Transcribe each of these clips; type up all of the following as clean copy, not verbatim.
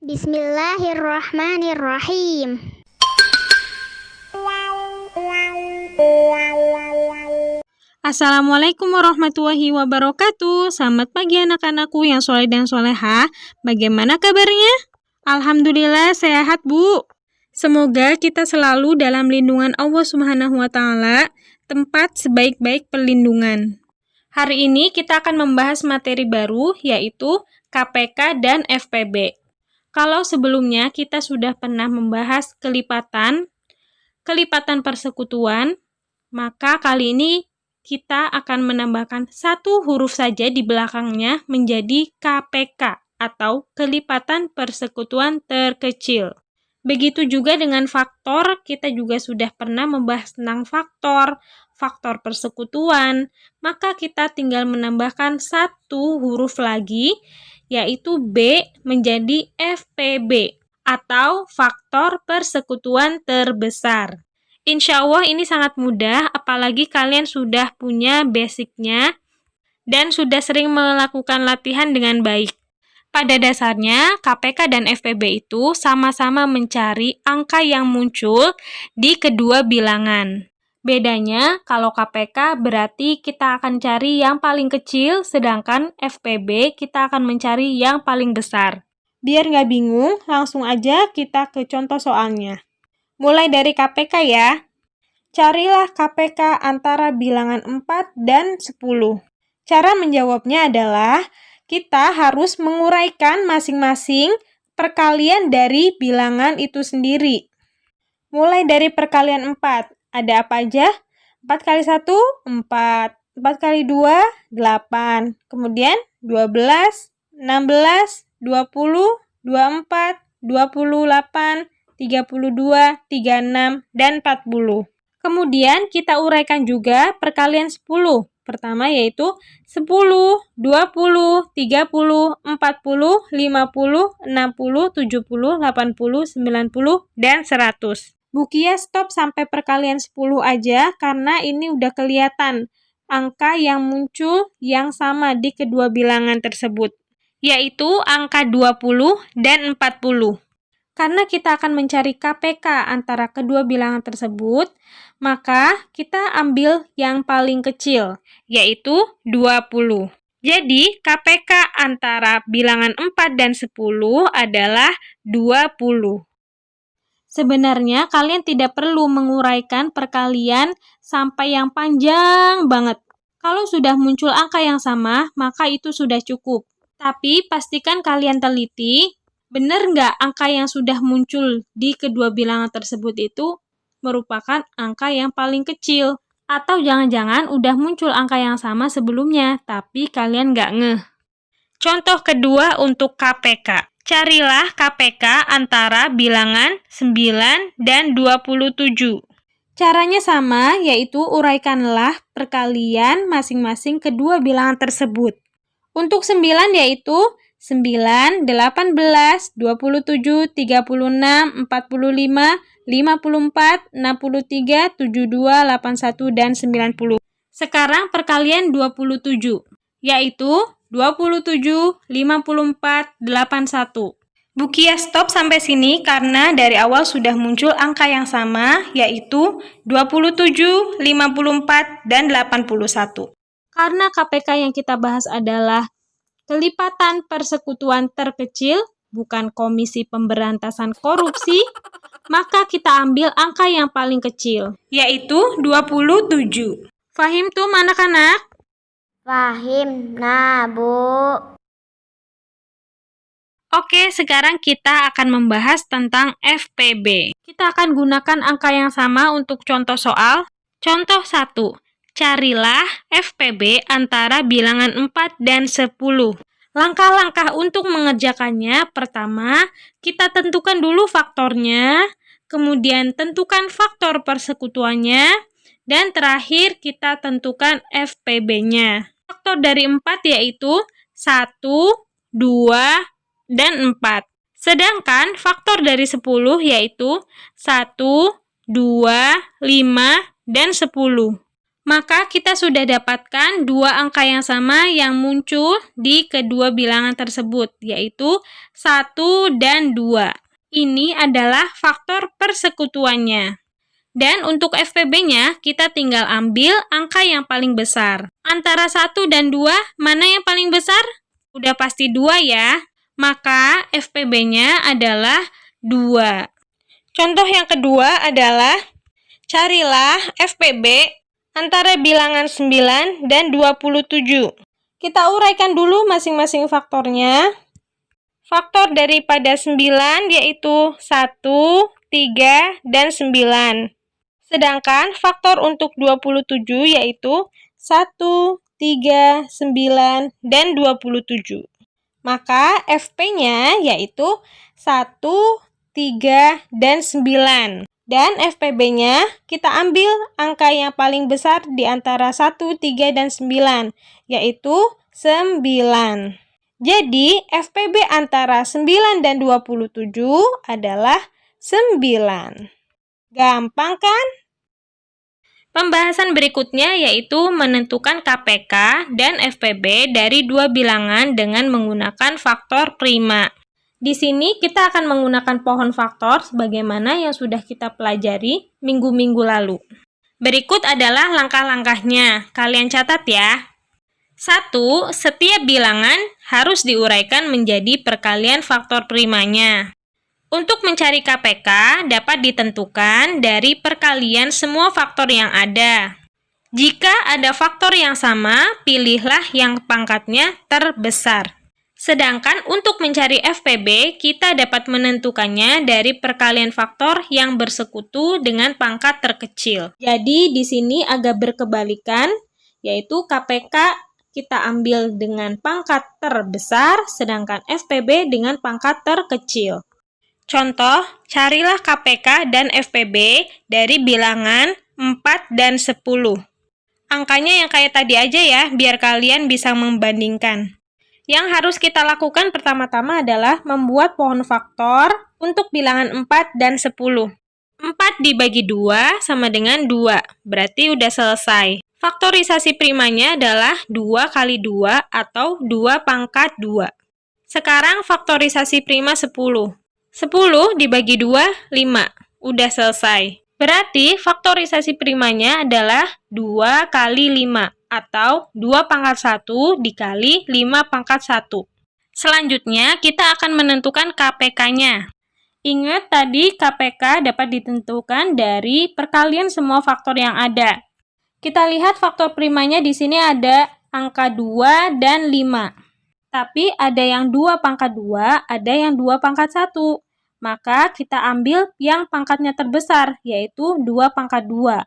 Bismillahirrahmanirrahim. Assalamualaikum warahmatullahi wabarakatuh. Selamat pagi anak-anakku yang soleh dan soleha. Bagaimana kabarnya? Alhamdulillah sehat, Bu. Semoga kita selalu dalam lindungan Allah Subhanahu wa Ta'ala, tempat sebaik-baik perlindungan. Hari ini kita akan membahas materi baru, yaitu KPK dan FPB. Kalau sebelumnya kita sudah pernah membahas kelipatan persekutuan, maka kali ini kita akan menambahkan satu huruf saja di belakangnya menjadi KPK atau kelipatan persekutuan terkecil. Begitu juga dengan faktor, kita juga sudah pernah membahas tentang faktor persekutuan, maka kita tinggal menambahkan satu huruf lagi, yaitu B menjadi FPB atau faktor persekutuan terbesar. Insya Allah ini sangat mudah, apalagi kalian sudah punya basicnya dan sudah sering melakukan latihan dengan baik. Pada dasarnya, KPK dan FPB itu sama-sama mencari angka yang muncul di kedua bilangan. Bedanya, kalau KPK berarti kita akan cari yang paling kecil, sedangkan FPB kita akan mencari yang paling besar. Biar nggak bingung, langsung aja kita ke contoh soalnya. Mulai dari KPK ya. Carilah KPK antara bilangan 4 dan 10. Cara menjawabnya adalah kita harus menguraikan masing-masing perkalian dari bilangan itu sendiri. Mulai dari perkalian 4. Ada apa aja? 4 kali 1, 4. 4 kali 2, 8. Kemudian 12, 16, 20, 24, 28, 32, 36, dan 40. Kemudian kita uraikan juga perkalian 10. Pertama yaitu 10, 20, 30, 40, 50, 60, 70, 80, 90, dan 100. Bu Kia stop sampai perkalian 10 aja karena ini udah kelihatan angka yang muncul yang sama di kedua bilangan tersebut, yaitu angka 20 dan 40. Karena kita akan mencari KPK antara kedua bilangan tersebut, maka kita ambil yang paling kecil, yaitu 20. Jadi, KPK antara bilangan 4 dan 10 adalah 20. Sebenarnya, kalian tidak perlu menguraikan perkalian sampai yang panjang banget. Kalau sudah muncul angka yang sama, maka itu sudah cukup. Tapi, pastikan kalian teliti, benar nggak angka yang sudah muncul di kedua bilangan tersebut itu merupakan angka yang paling kecil. Atau jangan-jangan udah muncul angka yang sama sebelumnya, tapi kalian nggak ngeh. Contoh kedua untuk KPK. Carilah KPK antara bilangan 9 dan 27. Caranya sama, yaitu uraikanlah perkalian masing-masing kedua bilangan tersebut. Untuk 9 yaitu 9, 18, 27, 36, 45, 54, 63, 72, 81, dan 90. Sekarang perkalian 27, yaitu 27, 54, 81. Bu Kia stop sampai sini karena dari awal sudah muncul angka yang sama, yaitu 27, 54, dan 81. Karena KPK yang kita bahas adalah kelipatan persekutuan terkecil, bukan Komisi Pemberantasan Korupsi, maka kita ambil angka yang paling kecil, yaitu 27. Fahim tuh anak-anak? Fahim, nah Bu. Oke, sekarang kita akan membahas tentang FPB. Kita akan gunakan angka yang sama untuk contoh soal. Contoh 1. Carilah FPB antara bilangan 4 dan 10. Langkah-langkah untuk mengerjakannya, pertama, kita tentukan dulu faktornya, kemudian tentukan faktor persekutuannya, dan terakhir kita tentukan FPB-nya. Faktor dari 4 yaitu 1, 2, dan 4. Sedangkan faktor dari 10 yaitu 1, 2, 5, dan 10. Maka kita sudah dapatkan dua angka yang sama yang muncul di kedua bilangan tersebut, yaitu 1 dan 2. Ini adalah faktor persekutuannya. Dan untuk FPB-nya, kita tinggal ambil angka yang paling besar. Antara 1 dan 2, mana yang paling besar? Udah pasti 2 ya. Maka FPB-nya adalah 2. Contoh yang kedua adalah, carilah FPB antara bilangan 9 dan 27. Kita uraikan dulu masing-masing faktornya. Faktor daripada 9 yaitu 1, 3, dan 9. Sedangkan faktor untuk 27 yaitu 1, 3, 9, dan 27. Maka FP-nya yaitu 1, 3, dan 9. Dan FPB-nya kita ambil angka yang paling besar di antara 1, 3, dan 9, yaitu 9. Jadi FPB antara 9 dan 27 adalah 9. Gampang kan? Pembahasan berikutnya yaitu menentukan KPK dan FPB dari dua bilangan dengan menggunakan faktor prima. Di sini kita akan menggunakan pohon faktor sebagaimana yang sudah kita pelajari minggu-minggu lalu. Berikut adalah langkah-langkahnya. Kalian catat ya. 1. Setiap bilangan harus diuraikan menjadi perkalian faktor primanya. Untuk mencari KPK dapat ditentukan dari perkalian semua faktor yang ada. Jika ada faktor yang sama, pilihlah yang pangkatnya terbesar. Sedangkan untuk mencari FPB, kita dapat menentukannya dari perkalian faktor yang bersekutu dengan pangkat terkecil. Jadi di sini agak berkebalikan, yaitu KPK kita ambil dengan pangkat terbesar, sedangkan FPB dengan pangkat terkecil. Contoh, carilah KPK dan FPB dari bilangan 4 dan 10. Angkanya yang kayak tadi aja ya, biar kalian bisa membandingkan. Yang harus kita lakukan pertama-tama adalah membuat pohon faktor untuk bilangan 4 dan 10. 4 dibagi 2 sama dengan 2, berarti udah selesai. Faktorisasi primanya adalah 2 kali 2 atau 2 pangkat 2. Sekarang faktorisasi prima 10. 10 dibagi 2, 5. Udah selesai. Berarti faktorisasi primanya adalah 2 kali 5. Atau 2 pangkat 1 dikali 5 pangkat 1. Selanjutnya, kita akan menentukan KPK-nya. Ingat tadi KPK dapat ditentukan dari perkalian semua faktor yang ada. Kita lihat faktor primanya di sini ada angka 2 dan 5. Tapi ada yang 2 pangkat 2, ada yang 2 pangkat 1. Maka kita ambil yang pangkatnya terbesar, yaitu 2 pangkat 2.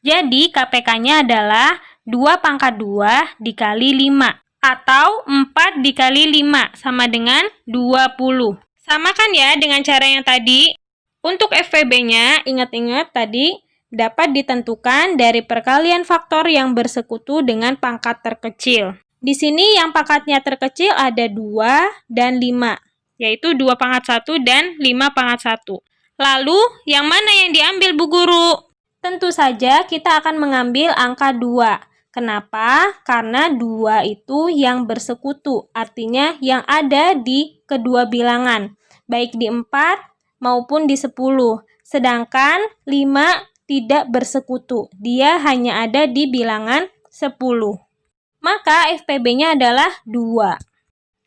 Jadi KPK-nya adalah 2 pangkat 2 dikali 5. Atau 4 dikali 5 sama dengan 20. Sama kan ya dengan cara yang tadi? Untuk FPB-nya, ingat-ingat tadi dapat ditentukan dari perkalian faktor yang bersekutu dengan pangkat terkecil. Di sini yang pangkatnya terkecil ada 2 dan 5, yaitu 2 pangkat 1 dan 5 pangkat 1. Lalu, yang mana yang diambil Bu Guru? Tentu saja kita akan mengambil angka 2. Kenapa? Karena 2 itu yang bersekutu, artinya yang ada di kedua bilangan, baik di 4 maupun di 10. Sedangkan 5 tidak bersekutu, dia hanya ada di bilangan 10. Maka FPB-nya adalah 2.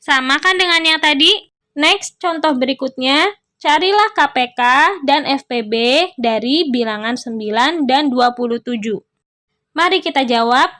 Sama kan dengan yang tadi? Next, contoh berikutnya. Carilah KPK dan FPB dari bilangan 9 dan 27. Mari kita jawab.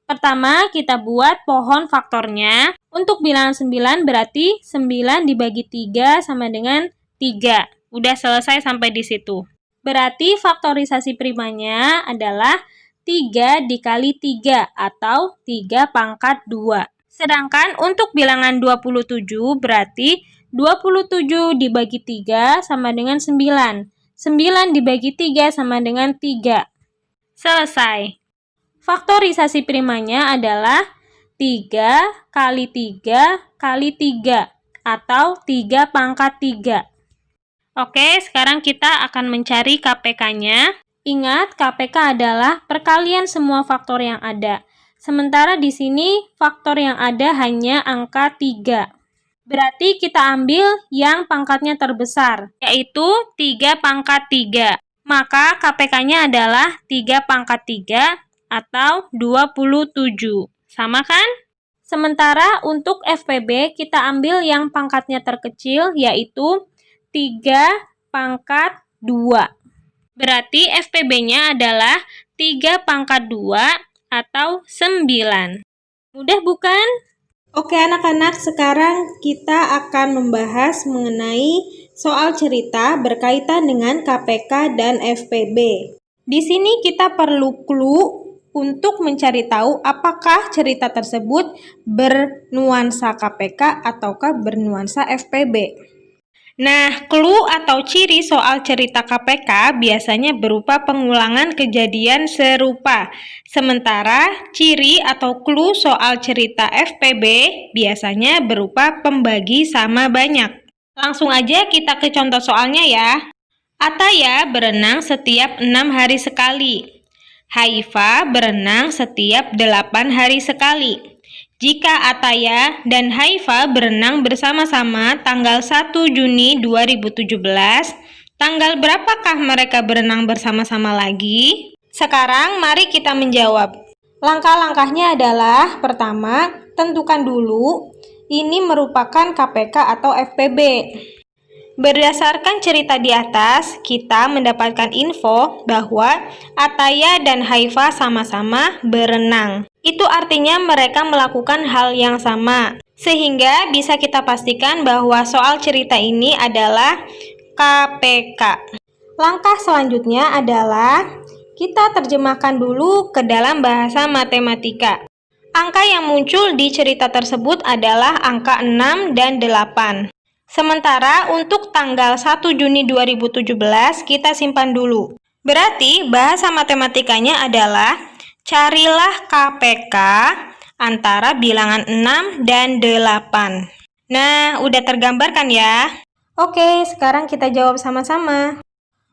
Pertama, kita buat pohon faktornya. Untuk bilangan 9 berarti 9 dibagi 3 sama dengan 3. Udah selesai sampai di situ. Berarti faktorisasi primanya adalah 3 dikali 3 atau 3 pangkat 2. Sedangkan untuk bilangan 27 berarti 27 dibagi 3 sama dengan 9. 9 dibagi 3 sama dengan 3. Selesai. Faktorisasi primanya adalah 3 kali 3 kali 3 atau 3 pangkat 3. Oke, sekarang kita akan mencari KPK-nya. Ingat, KPK adalah perkalian semua faktor yang ada. Sementara di sini faktor yang ada hanya angka 3. Berarti kita ambil yang pangkatnya terbesar, yaitu 3 pangkat 3. Maka KPK-nya adalah 3 pangkat 3 atau 27. Sama kan? Sementara untuk FPB kita ambil yang pangkatnya terkecil, yaitu 3 pangkat 2. Berarti FPB-nya adalah 3 pangkat 2 atau 9. Mudah bukan? Oke anak-anak, sekarang kita akan membahas mengenai soal cerita berkaitan dengan KPK dan FPB. Di sini kita perlu clue untuk mencari tahu apakah cerita tersebut bernuansa KPK ataukah bernuansa FPB. Nah, clue atau ciri soal cerita KPK biasanya berupa pengulangan kejadian serupa. Sementara ciri atau clue soal cerita FPB biasanya berupa pembagi sama banyak. Langsung aja kita ke contoh soalnya ya. Ataya berenang setiap 6 hari sekali. Haifa berenang setiap 8 hari sekali. Jika Ataya dan Haifa berenang bersama-sama tanggal 1 Juni 2017, tanggal berapakah mereka berenang bersama-sama lagi? Sekarang mari kita menjawab. Langkah-langkahnya adalah, pertama, tentukan dulu ini merupakan KPK atau FPB. Berdasarkan cerita di atas, kita mendapatkan info bahwa Ataya dan Haifa sama-sama berenang. Itu artinya mereka melakukan hal yang sama. Sehingga bisa kita pastikan bahwa soal cerita ini adalah KPK. Langkah selanjutnya adalah kita terjemahkan dulu ke dalam bahasa matematika. Angka yang muncul di cerita tersebut adalah angka 6 dan 8. Sementara untuk tanggal 1 Juni 2017 kita simpan dulu. Berarti bahasa matematikanya adalah carilah KPK antara bilangan 6 dan 8. Nah, udah tergambarkan ya? Oke, sekarang kita jawab sama-sama.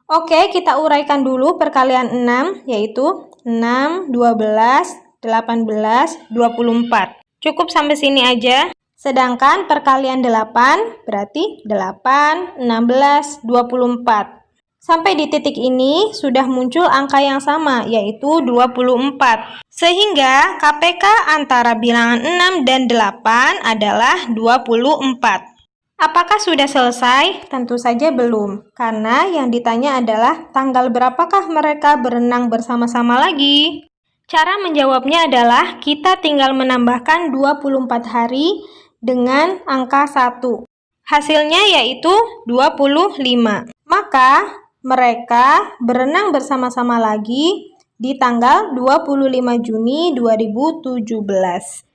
Oke, kita uraikan dulu perkalian 6, yaitu 6, 12, 18, 24. Cukup sampai sini aja. Sedangkan perkalian 8 berarti 8, 16, 24. Sampai di titik ini sudah muncul angka yang sama, yaitu 24. Sehingga KPK antara bilangan 6 dan 8 adalah 24. Apakah sudah selesai? Tentu saja belum, karena yang ditanya adalah tanggal berapakah mereka berenang bersama-sama lagi? Cara menjawabnya adalah kita tinggal menambahkan 24 hari dengan angka 1. Hasilnya yaitu 25. Maka mereka berenang bersama-sama lagi di tanggal 25 Juni 2017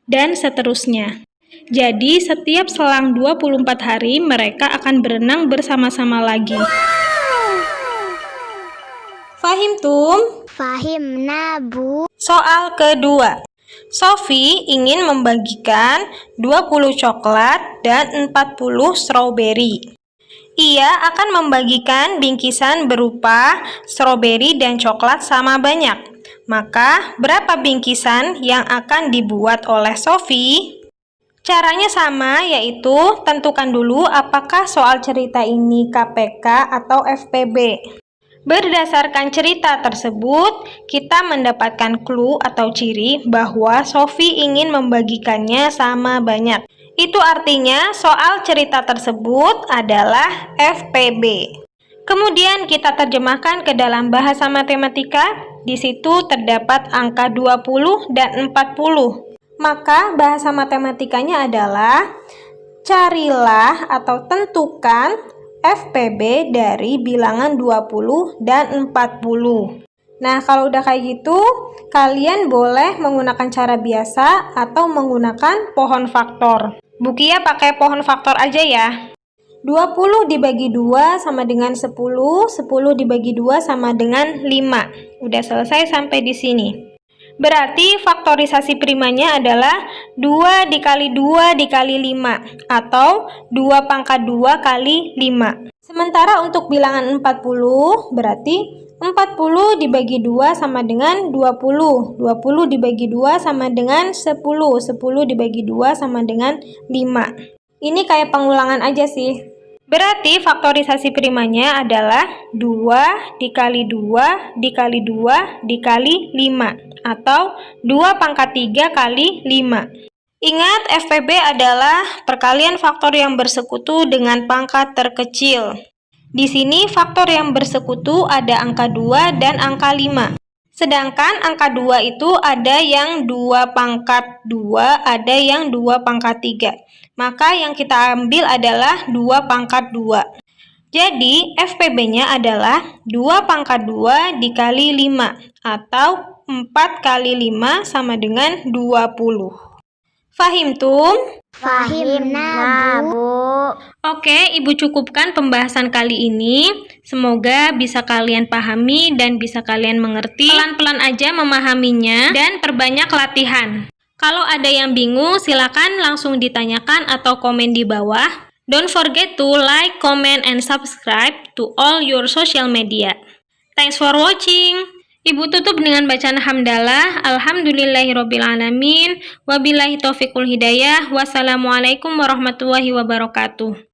dan seterusnya. Jadi setiap selang 24 hari mereka akan berenang bersama-sama lagi. Fahimtum? Fahimna, Bu. Soal kedua. Sophie ingin membagikan 20 coklat dan 40 stroberi. Ia akan membagikan bingkisan berupa stroberi dan coklat sama banyak. Maka, berapa bingkisan yang akan dibuat oleh Sophie? Caranya sama, yaitu tentukan dulu apakah soal cerita ini KPK atau FPB. Berdasarkan cerita tersebut, kita mendapatkan clue atau ciri bahwa Sophie ingin membagikannya sama banyak. Itu artinya soal cerita tersebut adalah FPB. Kemudian kita terjemahkan ke dalam bahasa matematika. Di situ terdapat angka 20 dan 40. Maka bahasa matematikanya adalah carilah atau tentukan FPB dari bilangan 20 dan 40. Nah, kalau udah kayak gitu, kalian boleh menggunakan cara biasa atau menggunakan pohon faktor. Bu Kia pakai pohon faktor aja ya. 20 dibagi 2 sama dengan 10, 10 dibagi 2 sama dengan 5. Udah selesai sampai di sini. Berarti faktorisasi primanya adalah 2 dikali 2 dikali 5 atau 2 pangkat 2 kali 5. Sementara untuk bilangan 40 berarti 40 dibagi 2 sama dengan 20. 20 dibagi 2 sama dengan 10. 10 dibagi 2 sama dengan 5. Ini kayak pengulangan aja sih. Berarti faktorisasi primanya adalah 2 dikali 2 dikali 2 dikali 5 atau 2 pangkat 3 kali 5. Ingat, FPB adalah perkalian faktor yang bersekutu dengan pangkat terkecil. Di sini faktor yang bersekutu ada angka 2 dan angka 5. Sedangkan angka 2 itu ada yang 2 pangkat 2, ada yang 2 pangkat 3. Maka yang kita ambil adalah 2 pangkat 2. Jadi, FPB-nya adalah 2 pangkat 2 dikali 5, atau 4 kali 5 sama dengan 20. Fahim tum? Fahimna, Bu. Oke, Ibu cukupkan pembahasan kali ini. Semoga bisa kalian pahami dan bisa kalian mengerti. Pelan-pelan aja memahaminya dan perbanyak latihan. Kalau ada yang bingung, silakan langsung ditanyakan atau komen di bawah. Don't forget to like, comment, and subscribe to all your social media. Thanks for watching. Ibu tutup dengan bacaan hamdalah. Alhamdulillahirrabbilalamin. Wabillahi taufiqul hidayah. Wassalamualaikum warahmatullahi wabarakatuh.